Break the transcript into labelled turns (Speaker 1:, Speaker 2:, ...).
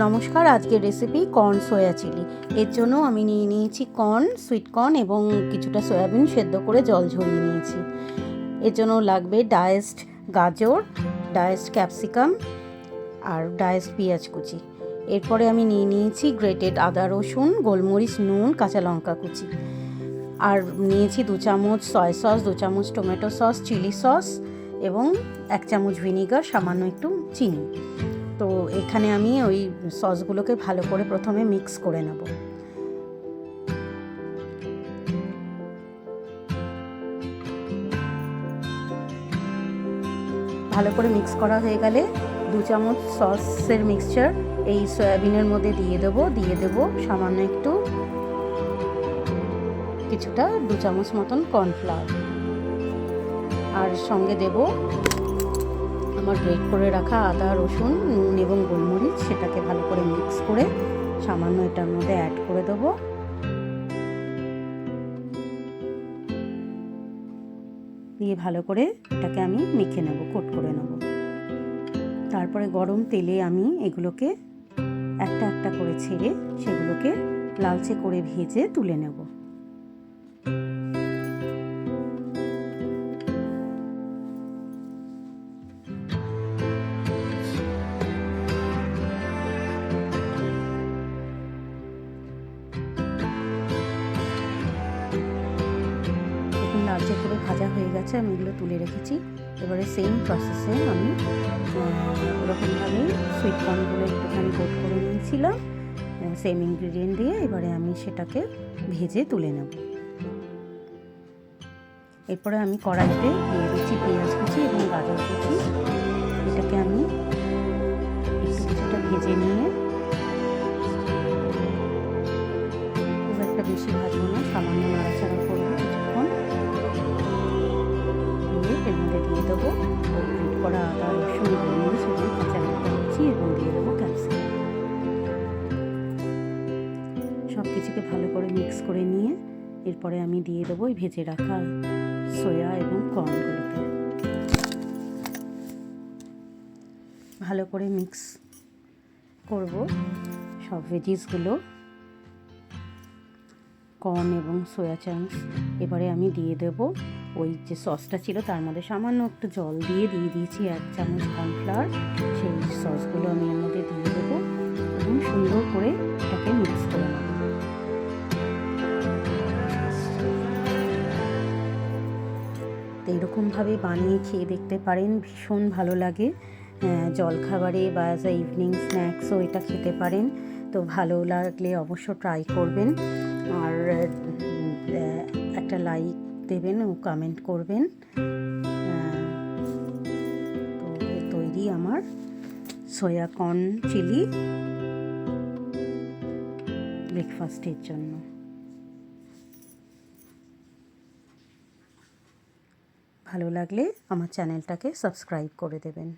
Speaker 1: নমস্কার, আজকের recipe corn সোয়া chilli. এর জন্য আমি নিয়ে নিয়েছি কর্ন, সুইট কর্ন এবং কিছুটা সয়াবিন সেদ্ধ করে জল ঝরিয়ে নিয়েছি। এর জন্য লাগবে ডাইসড গাজর, ডাইসড ক্যাপসিকাম আর ডাইসড পেঁয়াজ কুচি। এরপরে আমি নিয়ে নিয়েছি গ্রেটেড আদা রসুন, গোলমরিচ, নুন, কাঁচা লঙ্কা কুচি। আর নিয়েছি 2 চামচ সয়া সস, 2 চামচ টমেটো সস, চিলি সস এবং 1 চামচ ভিনিগার, সামান্য একটু চিনি। তো এখানে আমি ওই সসগুলোকে ভালো করে প্রথমে মিক্স করে নেব। ভালো করে মিক্স করা হয়ে গেলে 2 চামচ সসের মিক্সচার এই সয়াবিনের মধ্যে দিয়ে দেবো সামান্য একটু কিছুটা 2 চামচ মতন কর্নফ্লাওয়ার, আর সঙ্গে দেব আমার গ্রেট করে রাখা আদা রসুন, নুন এবং গোলমরিচ। সেটাকে ভালো করে মিক্স করে সামান্য এটার মধ্যে অ্যাড করে দেবো। দিয়ে ভালো করে এটাকে আমি মেখে নেব, কোট করে নেব। তারপরে গরম তেলে আমি এগুলোকে একটা একটা করে ছেড়ে সেগুলোকে লালচে করে ভেজে তুলে নেব। লালচে করে ভাজা হয়ে গেছে, আমি এগুলো তুলে রেখেছি। এবারে সেম প্রসেসে আমি ওরকমভাবে সুইট কর্নগুলো একটুখানি কোট করে নিয়েছিলাম সেম ইনগ্রিডিয়েন্ট দিয়ে। এবারে আমি সেটাকে ভেজে তুলে নেব। এরপরে আমি কড়াইতে দিয়ে দিচ্ছি পেঁয়াজ কুচি এবং গাজর কুচি। এটাকে আমি একটু কিছুটা ভেজে নিয়ে, খুব একটা বেশি ভাজবো না, সামান্য নাড়াচাড়া করবো কিছুক্ষণ। এর মধ্যে দিয়ে দেবো গ্রেট করা আদা রসুন, গোলমরিচ এবং কাঁচা লঙ্কা কুচি এবং দিয়ে দেবো ক্যাপসিকাম। সব কিছুকে ভালো করে মিক্স করে নিয়ে এরপরে আমি দিয়ে দেবো ওই ভেজে রাখা সোয়া এবং কর্নগুলোকে। ভালো করে মিক্স করব সব ভেজিসগুলো, কর্ন এবং সোয়া চাংস। এবারে আমি দিয়ে দেব ওই যে সসটা ছিল তার মধ্যে সামান্য একটু জল দিয়ে দিয়েছি 1 চামচ কর্নফ্লাওয়ার। সেই সসগুলো আমি এর মধ্যে দিয়ে দেবো এবং সুন্দর করে এটাকে মিক্স করে নেব। এরকমভাবে বানিয়ে খেয়ে দেখতে পারেন, ভীষণ ভালো লাগে। জলখাবারে বা অ্যাজ আ ইভিনিং স্ন্যাক্সও এটা খেতে পারেন। তো ভালো লাগলে অবশ্য ট্রাই করবেন, আর একটা লাইক দেবেন ও কমেন্ট করবেন। তো তৈরি আমার সোয়া কর্ন চিলি ব্রেকফাস্টের জন্য। ভালো লাগলে আমার চ্যানেলটাকে সাবস্ক্রাইব করে দেবেন।